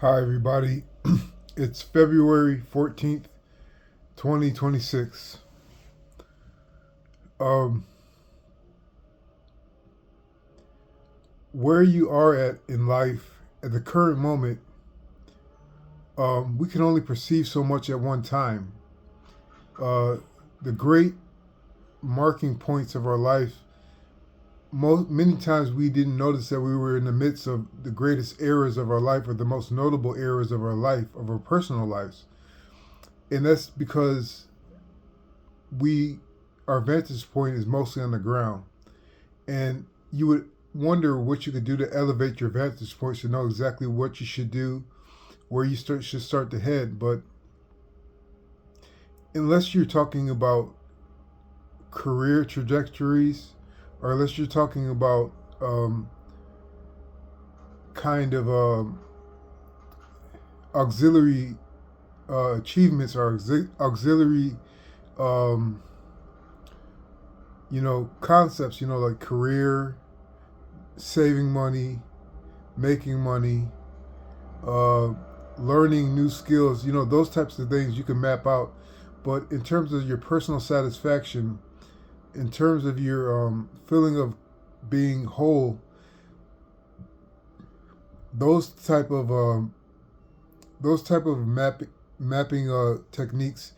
Hi, everybody. It's February 14th, 2026. Um, where you are at in life at the current moment, we can only perceive so much at one time. Uh, the great marking points of our life, many times we didn't notice that we were in the midst of the greatest eras of our life or the most notable eras of our life, of our personal lives. And that's because we, our vantage point is mostly on the ground. And you would wonder what you could do to elevate your vantage points to know exactly what you should do, where you should start to head. But unless you're talking about career trajectories, or unless you're talking about kind of auxiliary achievements or auxiliary, um, concepts, like career, saving money, making money, uh, learning new skills, those types of things you can map out. But in terms of your personal satisfaction, in terms of your feeling of being whole, those type of mapping techniques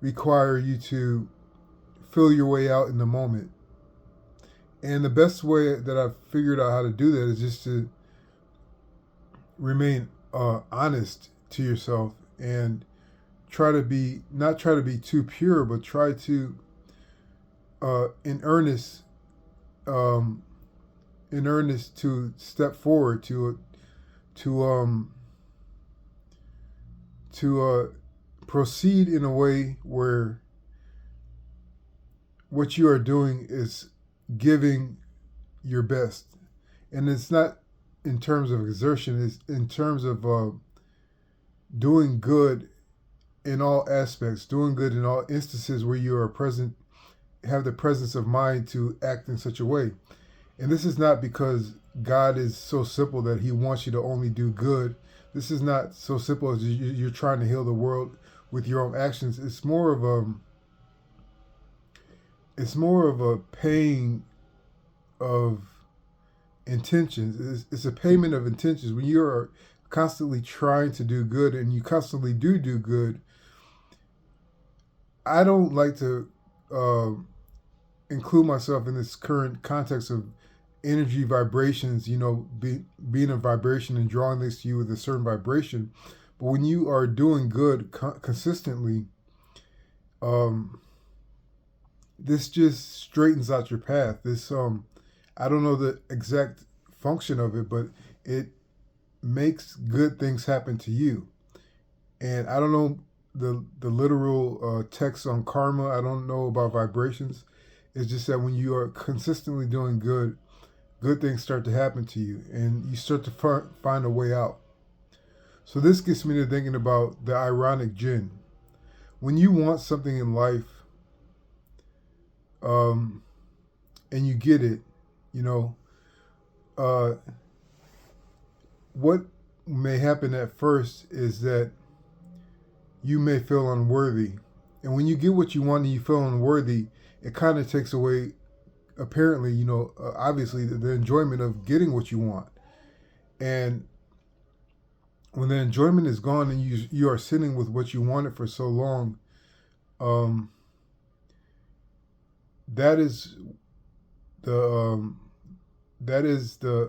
require you to feel your way out in the moment. And the best way that I've figured out how to do that is just to remain honest to yourself and try to be not try to be too pure, but try to in earnest um, to step forward to um, to proceed in a way where what you are doing is giving your best, and it's not in terms of exertion; it's in terms of doing good in all aspects, doing good in all instances where you are present, have the presence of mind to act in such a way. And this is not because God is so simple that He wants you to only do good. This is not so simple as you're trying to heal the world with your own actions. It's more of a paying of intentions. It's a payment of intentions. When you are constantly trying to do good and you constantly do good, I don't like to uh, include myself in this current context of energy vibrations, being a vibration and drawing this to you with a certain vibration. But when you are doing good consistently, um, this just straightens out your path. I don't know the exact function of it, but it makes good things happen to you. And I don't know the literal text on karma. I don't know about vibrations. It's just that when you are consistently doing good, good things start to happen to you, and you start to find a way out. So this gets me to thinking about the ironic Jinn. When you want something in life, um, and you get it, you know, uh, what may happen at first is that you may feel unworthy. And when you get what you want and you feel unworthy, it kind of takes away, apparently, obviously, the enjoyment of getting what you want. And when the enjoyment is gone and you are sitting with what you wanted for so long, um, that is the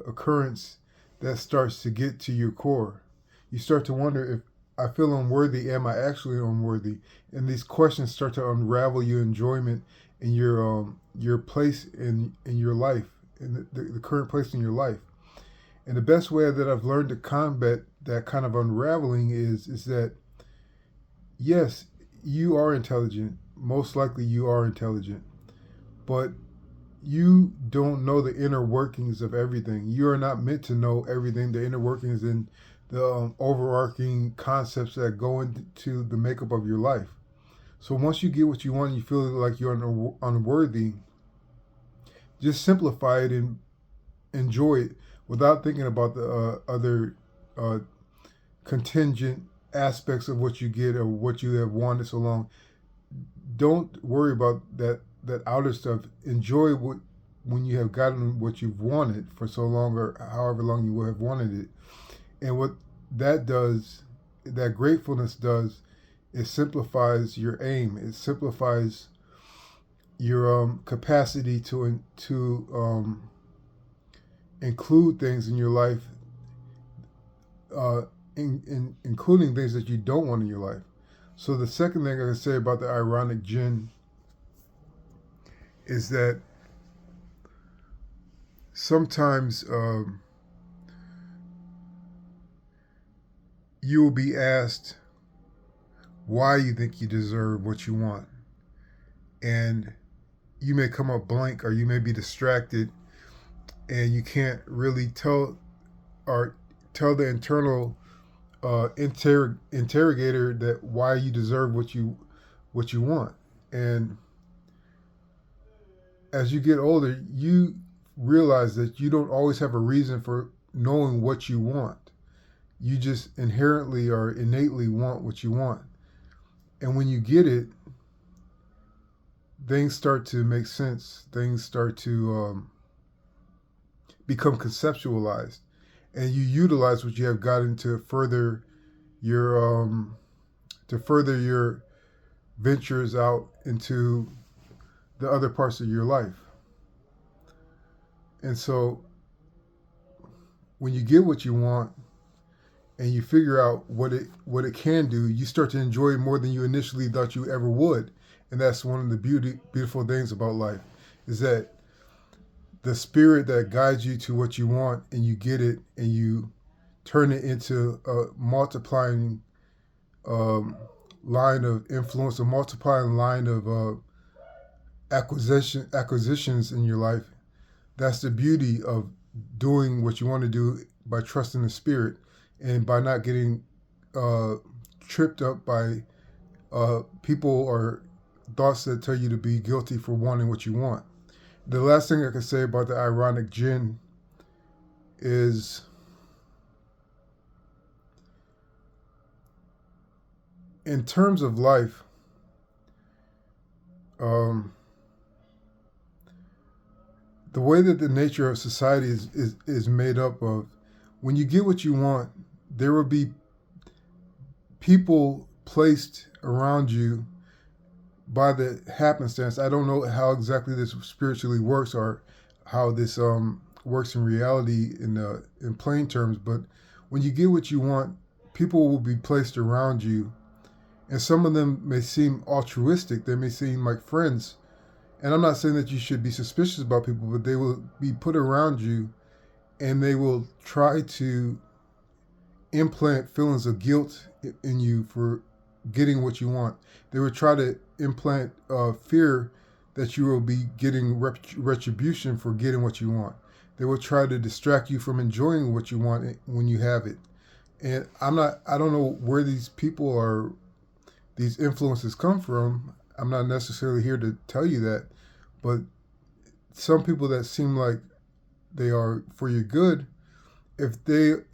occurrence that starts to get to your core. You start to wonder, if I feel unworthy, am I actually unworthy? And these questions start to unravel your enjoyment and your place in your life, in the current place in your life. And the best way that I've learned to combat that kind of unraveling is that, yes, you are intelligent. Most likely you are intelligent. But you don't know the inner workings of everything. You are not meant to know everything, the inner workings and the overarching concepts that go into the makeup of your life. So once you get what you want and you feel like you're unworthy, just simplify it and enjoy it without thinking about the other uh, contingent aspects of what you get or what you have wanted so long. Don't worry about that outer stuff. Enjoy what when you have gotten what you've wanted for so long or however long you will have wanted it. And what that does, that gratefulness does, it simplifies your aim. It simplifies your capacity to include things in your life, including things that you don't want in your life. So the second thing I can say about the ironic Jinn is that sometimes you will be asked why you think you deserve what you want, and you may come up blank or you may be distracted, and you can't really tell the internal interrogator that why you deserve what you want. And as you get older, you realize that you don't always have a reason for knowing what you want. You just inherently or innately want what you want. And when you get it, things start to make sense. Things start to become conceptualized, and you utilize what you have gotten to further your ventures out into the other parts of your life. And so when you get what you want and you figure out what it can do, you start to enjoy it more than you initially thought you ever would. And that's one of the beautiful things about life, is that the spirit that guides you to what you want, and you get it, and you turn it into a multiplying line of influence, a multiplying line of acquisitions in your life. That's the beauty of doing what you want to do by trusting the spirit and by not getting tripped up by people or thoughts that tell you to be guilty for wanting what you want. The last thing I can say about the ironic Jinn is in terms of life, the way that the nature of society is made up of, when you get what you want, there will be people placed around you by the happenstance. I don't know how exactly this spiritually works or how this works in reality in plain terms, but when you get what you want, people will be placed around you, and some of them may seem altruistic. They may seem like friends, and I'm not saying that you should be suspicious about people, but they will be put around you, and they will try to implant feelings of guilt in you for getting what you want. They will try to implant fear that you will be getting retribution for getting what you want. They will try to distract you from enjoying what you want when you have it. And I don't know where these people or these influences come from. I'm not necessarily here to tell you that, but some people that seem like they are for your good, if their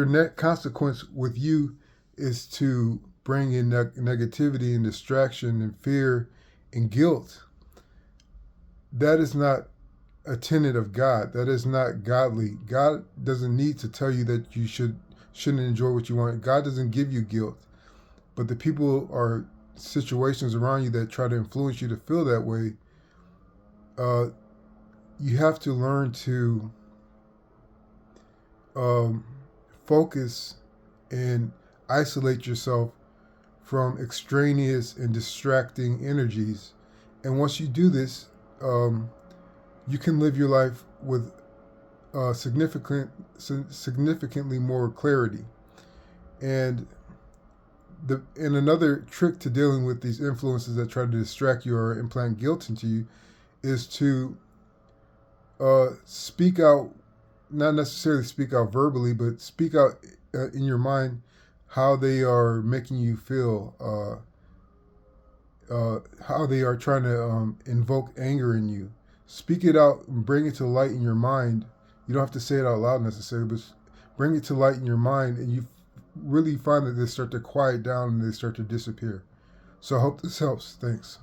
net consequence with you is to bring in negativity and distraction and fear and guilt, that is not a tenet of God. That is not godly. God doesn't need to tell you that you shouldn't enjoy what you want. God doesn't give you guilt. But the people or situations around you that try to influence you to feel that way, you have to learn to focus and isolate yourself from extraneous and distracting energies. And once you do this, you can live your life with significantly more clarity. And another trick to dealing with these influences that try to distract you or implant guilt into you is to speak out, not necessarily speak out verbally, but speak out in your mind how they are making you feel, how they are trying to invoke anger in you. Speak it out and bring it to light in your mind. You don't have to say it out loud necessarily, but bring it to light in your mind, and you really find that they start to quiet down and they start to disappear. So I hope this helps. Thanks.